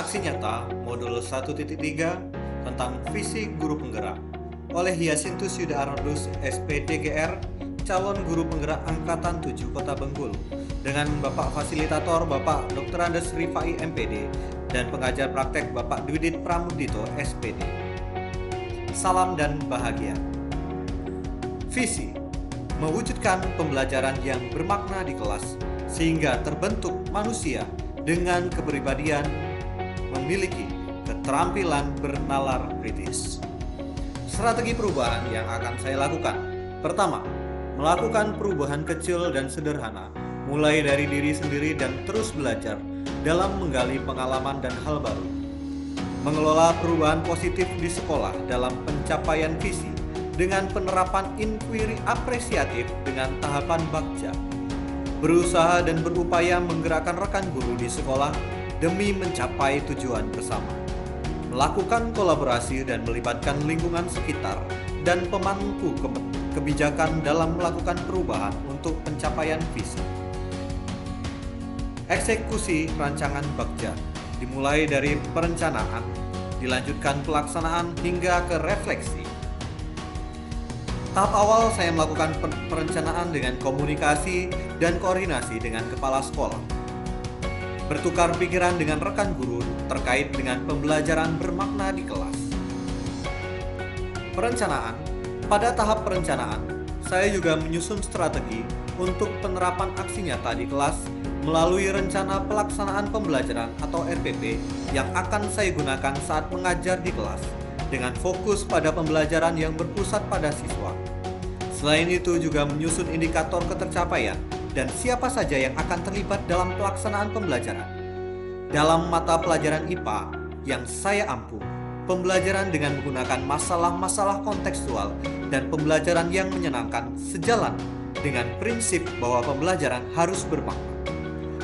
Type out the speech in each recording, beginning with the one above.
Aksi nyata modul 1.3 tentang visi guru penggerak oleh Hyasinthus Yuda Arnoldus SPDGR, calon guru penggerak Angkatan 7 Kota Bengkulu, dengan Bapak Fasilitator Bapak Dr. Andes Rifai MPD dan pengajar praktek Bapak Dwidit Pramudito SPD. Salam dan bahagia. Visi mewujudkan pembelajaran yang bermakna di kelas sehingga terbentuk manusia dengan kepribadian memiliki keterampilan bernalar kritis. Strategi perubahan yang akan saya lakukan. Pertama, melakukan perubahan kecil dan sederhana, mulai dari diri sendiri dan terus belajar dalam menggali pengalaman dan hal baru. Mengelola perubahan positif di sekolah dalam pencapaian visi dengan penerapan inquiry apresiatif dengan tahapan bagja. Berusaha dan berupaya menggerakkan rekan guru di sekolah demi mencapai tujuan bersama. Melakukan kolaborasi dan melibatkan lingkungan sekitar dan pemangku kebijakan dalam melakukan perubahan untuk pencapaian visi. Eksekusi rancangan bagja dimulai dari perencanaan, dilanjutkan pelaksanaan hingga ke refleksi. Tahap awal saya melakukan perencanaan dengan komunikasi dan koordinasi dengan kepala sekolah. Bertukar pikiran dengan rekan guru terkait dengan pembelajaran bermakna di kelas. Perencanaan. Pada tahap perencanaan, saya juga menyusun strategi untuk penerapan aksi nyata di kelas melalui rencana pelaksanaan pembelajaran atau RPP yang akan saya gunakan saat mengajar di kelas dengan fokus pada pembelajaran yang berpusat pada siswa. Selain itu juga menyusun indikator ketercapaian dan siapa saja yang akan terlibat dalam pelaksanaan pembelajaran. Dalam mata pelajaran IPA yang saya ampu, pembelajaran dengan menggunakan masalah-masalah kontekstual dan pembelajaran yang menyenangkan sejalan dengan prinsip bahwa pembelajaran harus bermakna.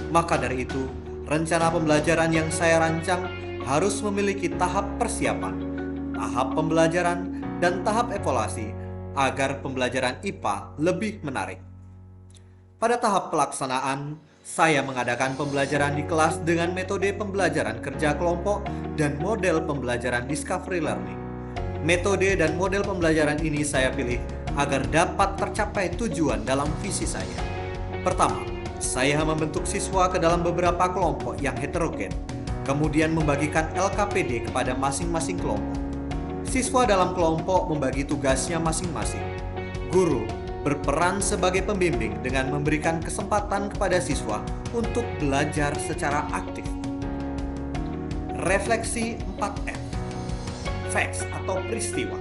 Maka dari itu, rencana pembelajaran yang saya rancang harus memiliki tahap persiapan, tahap pembelajaran, dan tahap evaluasi agar pembelajaran IPA lebih menarik. Pada tahap pelaksanaan, saya mengadakan pembelajaran di kelas dengan metode pembelajaran kerja kelompok dan model pembelajaran discovery learning. Metode dan model pembelajaran ini saya pilih agar dapat tercapai tujuan dalam visi saya. Pertama, saya membentuk siswa ke dalam beberapa kelompok yang heterogen, kemudian membagikan LKPD kepada masing-masing kelompok. Siswa dalam kelompok membagi tugasnya masing-masing. Guru berperan sebagai pembimbing dengan memberikan kesempatan kepada siswa untuk belajar secara aktif. Refleksi 4F. Facts atau peristiwa.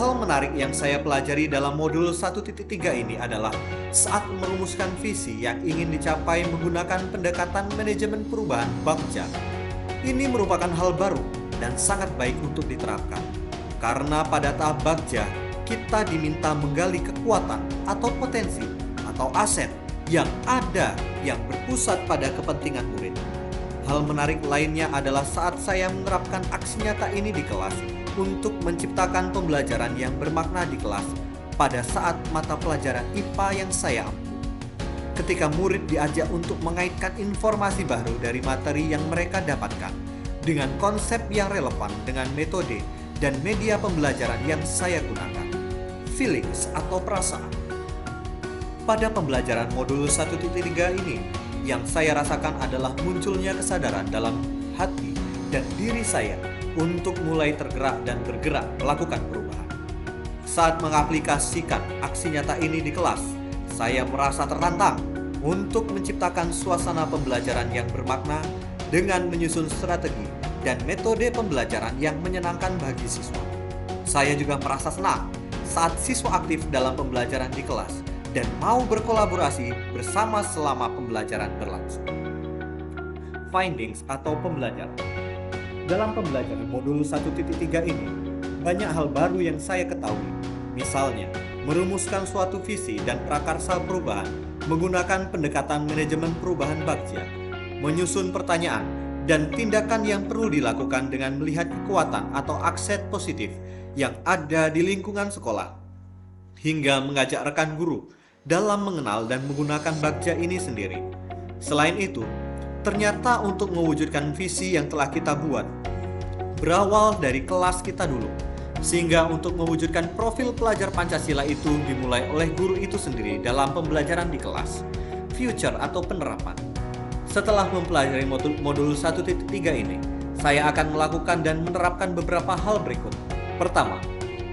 Hal menarik yang saya pelajari dalam modul 1.3 ini adalah saat merumuskan visi yang ingin dicapai menggunakan pendekatan manajemen perubahan bagja. Ini merupakan hal baru dan sangat baik untuk diterapkan. Karena pada tahap bagja, kita diminta menggali kekuatan atau potensi atau aset yang ada yang berpusat pada kepentingan murid. Hal menarik lainnya adalah saat saya menerapkan aksi nyata ini di kelas untuk menciptakan pembelajaran yang bermakna di kelas pada saat mata pelajaran IPA yang saya ampu. Ketika murid diajak untuk mengaitkan informasi baru dari materi yang mereka dapatkan dengan konsep yang relevan dengan metode dan media pembelajaran yang saya gunakan. Feelings atau perasaan. Pada pembelajaran modul 1.3 ini, yang saya rasakan adalah munculnya kesadaran dalam hati dan diri saya untuk mulai tergerak dan bergerak melakukan perubahan. Saat mengaplikasikan aksi nyata ini di kelas, saya merasa tertantang untuk menciptakan suasana pembelajaran yang bermakna dengan menyusun strategi dan metode pembelajaran yang menyenangkan bagi siswa. Saya juga merasa senang saat siswa aktif dalam pembelajaran di kelas dan mau berkolaborasi bersama selama pembelajaran berlangsung. Findings atau pembelajaran. Dalam pembelajaran modul 1.3 ini, banyak hal baru yang saya ketahui. Misalnya, merumuskan suatu visi dan prakarsa perubahan menggunakan pendekatan manajemen perubahan bagja, menyusun pertanyaan dan tindakan yang perlu dilakukan dengan melihat kekuatan atau aset positif yang ada di lingkungan sekolah, hingga mengajak rekan guru dalam mengenal dan menggunakan bagja ini sendiri. Selain itu, Ternyata untuk mewujudkan visi yang telah kita buat, berawal dari kelas kita dulu. Sehingga untuk mewujudkan profil pelajar Pancasila itu dimulai oleh guru itu sendiri dalam pembelajaran di kelas, future atau penerapan. Setelah mempelajari modul 1.3 ini, saya akan melakukan dan menerapkan beberapa hal berikut. Pertama,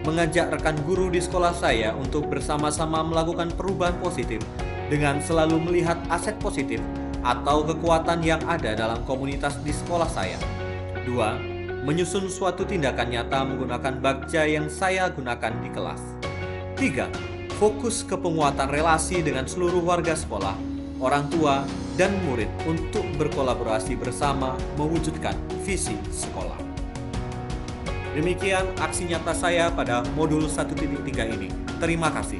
mengajak rekan guru di sekolah saya untuk bersama-sama melakukan perubahan positif dengan selalu melihat aset positif atau kekuatan yang ada dalam komunitas di sekolah saya. Dua, menyusun suatu tindakan nyata menggunakan bakja yang saya gunakan di kelas. Tiga, fokus ke penguatan relasi dengan seluruh warga sekolah, orang tua, dan murid untuk berkolaborasi bersama mewujudkan visi sekolah. Demikian aksi nyata saya pada modul 1.3 ini. Terima kasih.